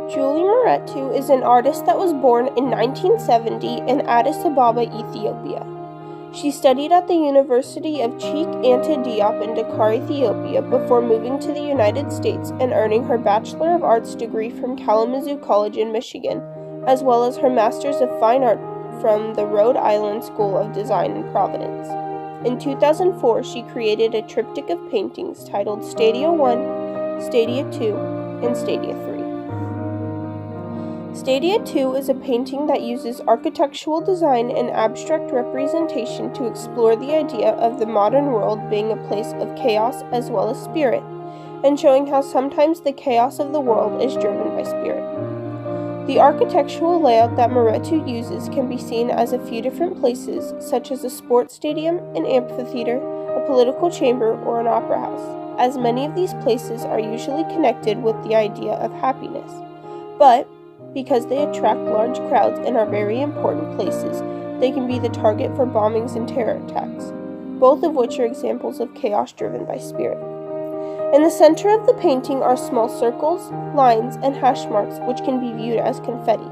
Julie Mehretu is an artist that was born in 1970 in Addis Ababa, Ethiopia. She studied at the University of Cheikh Anta Diop in Dakar, Ethiopia, before moving to the United States and earning her Bachelor of Arts degree from Kalamazoo College in Michigan, as well as her Master's of Fine Art from the Rhode Island School of Design in Providence. In 2004, she created a triptych of paintings titled Stadia 1, Stadia 2, and Stadia 3. Stadia 2 is a painting that uses architectural design and abstract representation to explore the idea of the modern world being a place of chaos as well as spirit, and showing how sometimes the chaos of the world is driven by spirit. The architectural layout that Mehretu uses can be seen as a few different places, such as a sports stadium, an amphitheater, a political chamber, or an opera house, as many of these places are usually connected with the idea of happiness. But because they attract large crowds and are very important places, they can be the target for bombings and terror attacks, both of which are examples of chaos driven by spirit. In the center of the painting are small circles, lines, and hash marks which can be viewed as confetti,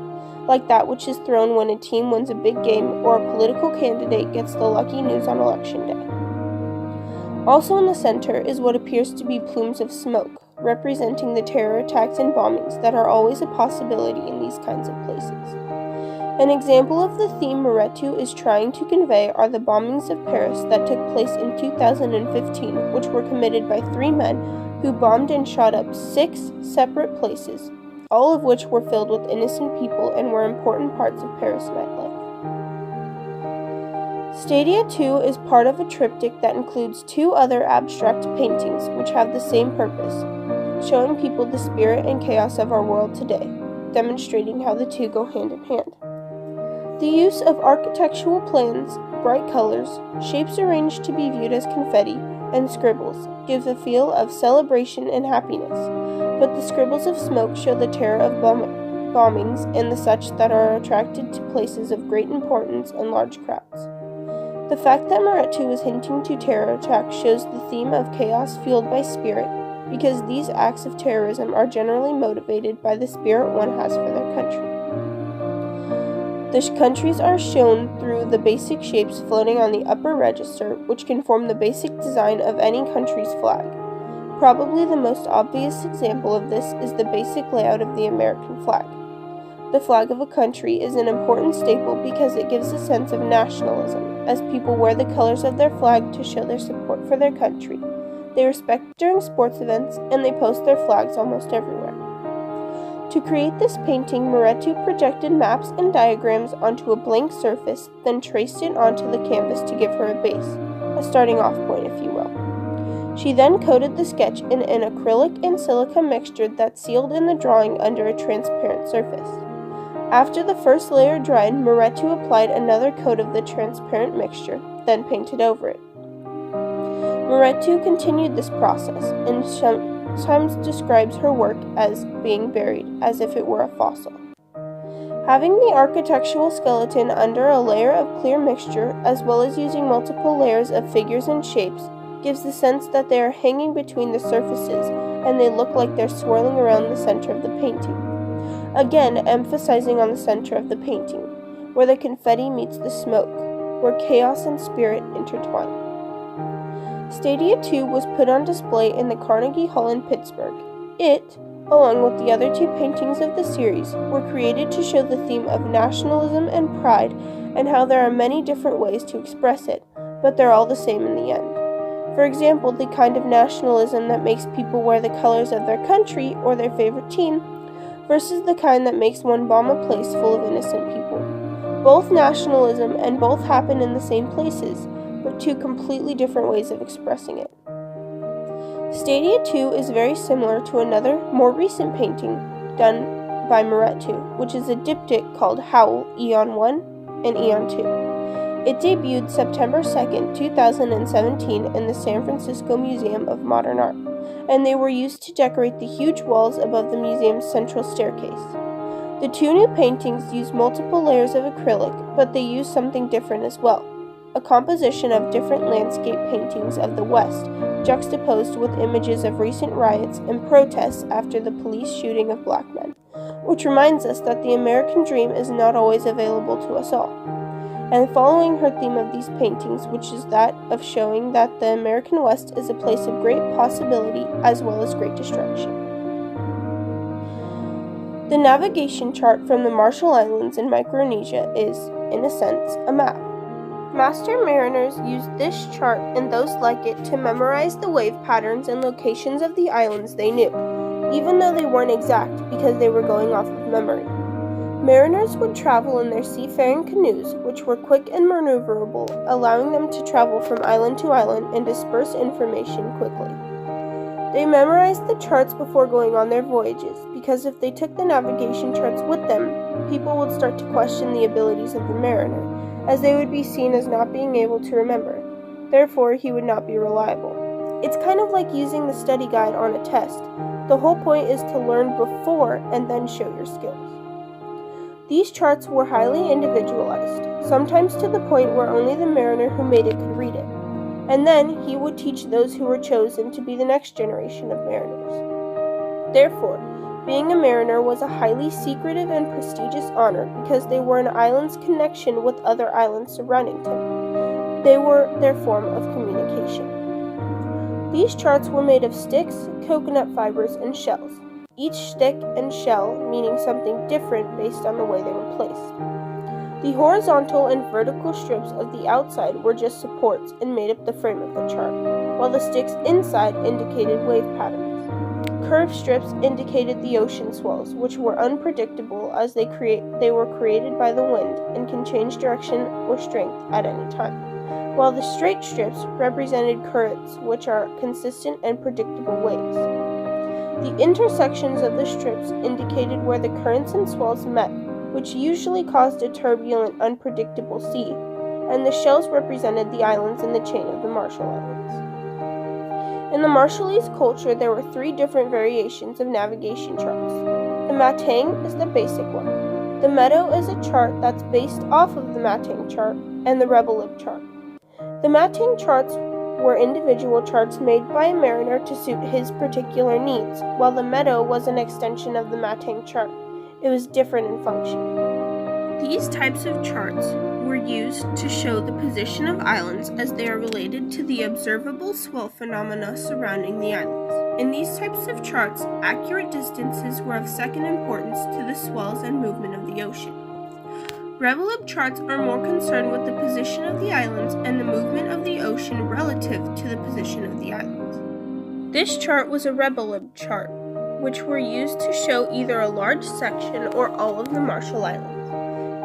like that which is thrown when a team wins a big game or a political candidate gets the lucky news on election day. Also in the center is what appears to be plumes of smoke, representing the terror attacks and bombings that are always a possibility in these kinds of places. An example of the theme Mehretu is trying to convey are the bombings of Paris that took place in 2015, which were committed by 3 men who bombed and shot up 6 separate places, all of which were filled with innocent people and were important parts of Paris nightlife. Stadia 2 is part of a triptych that includes 2 other abstract paintings which have the same purpose, showing people the spirit and chaos of our world today, demonstrating how the two go hand in hand. The use of architectural plans, bright colors, shapes arranged to be viewed as confetti, and scribbles gives a feel of celebration and happiness, but the scribbles of smoke show the terror of bombings and the such that are attracted to places of great importance and large crowds. The fact that Mehretu is hinting to terror attacks shows the theme of chaos fueled by spirit, because these acts of terrorism are generally motivated by the spirit one has for their country. The countries are shown through the basic shapes floating on the upper register, which can form the basic design of any country's flag. Probably the most obvious example of this is the basic layout of the American flag. The flag of a country is an important staple because it gives a sense of nationalism, as people wear the colors of their flag to show their support for their country. They respect during sports events, and they post their flags almost everywhere. To create this painting, Mehretu projected maps and diagrams onto a blank surface, then traced it onto the canvas to give her a base, a starting off point if you will. She then coated the sketch in an acrylic and silica mixture that sealed in the drawing under a transparent surface. After the first layer dried, Mehretu applied another coat of the transparent mixture, then painted over it. Mehretu continued this process, and sometimes describes her work as being buried, as if it were a fossil. Having the architectural skeleton under a layer of clear mixture, as well as using multiple layers of figures and shapes, gives the sense that they are hanging between the surfaces, and they look like they're swirling around the center of the painting. Again, emphasizing on the center of the painting, where the confetti meets the smoke, where chaos and spirit intertwine. Stadia 2 was put on display in the Carnegie Hall in Pittsburgh. It, along with the other 2 paintings of the series, were created to show the theme of nationalism and pride and how there are many different ways to express it, but they're all the same in the end. For example, the kind of nationalism that makes people wear the colors of their country or their favorite team, versus the kind that makes one bomb a place full of innocent people. Both nationalism and both happen in the same places, but 2 completely different ways of expressing it. Stadia 2 is very similar to another, more recent painting done by Mehretu, which is a diptych called Howl, Eon 1 and Eon 2. It debuted September 2nd, 2017 in the San Francisco Museum of Modern Art, and they were used to decorate the huge walls above the museum's central staircase. The 2 new paintings use multiple layers of acrylic, but they use something different as well. A composition of different landscape paintings of the West, juxtaposed with images of recent riots and protests after the police shooting of black men, which reminds us that the American dream is not always available to us all. And following her theme of these paintings, which is that of showing that the American West is a place of great possibility as well as great destruction. The navigation chart from the Marshall Islands in Micronesia is, in a sense, a map. Master mariners used this chart and those like it to memorize the wave patterns and locations of the islands they knew, even though they weren't exact because they were going off of memory. Mariners would travel in their seafaring canoes, which were quick and maneuverable, allowing them to travel from island to island and disperse information quickly. They memorized the charts before going on their voyages, because if they took the navigation charts with them, people would start to question the abilities of the mariner, as they would be seen as not being able to remember. Therefore, he would not be reliable. It's kind of like using the study guide on a test. The whole point is to learn before and then show your skills. These charts were highly individualized, sometimes to the point where only the mariner who made it could read it, and then he would teach those who were chosen to be the next generation of mariners. Therefore, being a mariner was a highly secretive and prestigious honor because they were an island's connection with other islands surrounding them. They were their form of communication. These charts were made of sticks, coconut fibers, and shells, each stick and shell meaning something different based on the way they were placed. The horizontal and vertical strips of the outside were just supports and made up the frame of the chart, while the sticks inside indicated wave patterns. Curved strips indicated the ocean swells, which were unpredictable as they were created by the wind and can change direction or strength at any time, while the straight strips represented currents, which are consistent and predictable waves. The intersections of the strips indicated where the currents and swells met, which usually caused a turbulent, unpredictable sea, and the shells represented the islands in the chain of the Marshall Islands. In the Marshallese culture, there were 3 different variations of navigation charts. The Matang is the basic one. The Meadow is a chart that's based off of the Matang chart, and the Rebel Lib chart. The Matang charts were individual charts made by a mariner to suit his particular needs, while the Meadow was an extension of the Matang chart. It was different in function. These types of charts were used to show the position of islands as they are related to the observable swell phenomena surrounding the islands. In these types of charts, accurate distances were of second importance to the swells and movement of the ocean. Rebel Lib charts are more concerned with the position of the islands and the movement of the ocean relative to the position of the islands. This chart was a Rebel Lib chart, which were used to show either a large section or all of the Marshall Islands.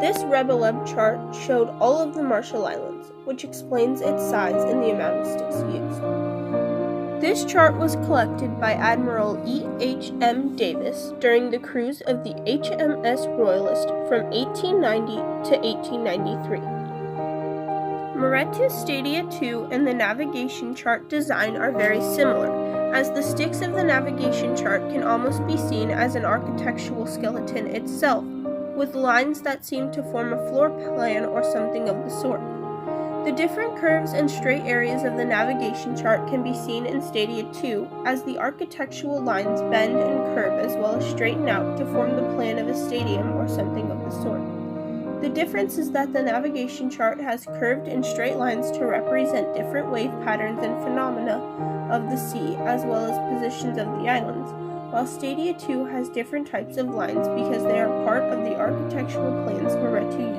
This Rebel Lib chart showed all of the Marshall Islands, which explains its size and the amount of sticks used. This chart was collected by Admiral E.H.M. Davis during the cruise of the HMS Royalist from 1890 to 1893. Mehretu Stadia 2 and the navigation chart design are very similar, as the sticks of the navigation chart can almost be seen as an architectural skeleton itself, with lines that seem to form a floor plan or something of the sort. The different curves and straight areas of the navigation chart can be seen in Stadia 2, as the architectural lines bend and curve as well as straighten out to form the plan of a stadium or something of the sort. The difference is that the navigation chart has curved and straight lines to represent different wave patterns and phenomena of the sea as well as positions of the islands, while Stadia 2 has different types of lines because they are part of the architectural plans Mehretu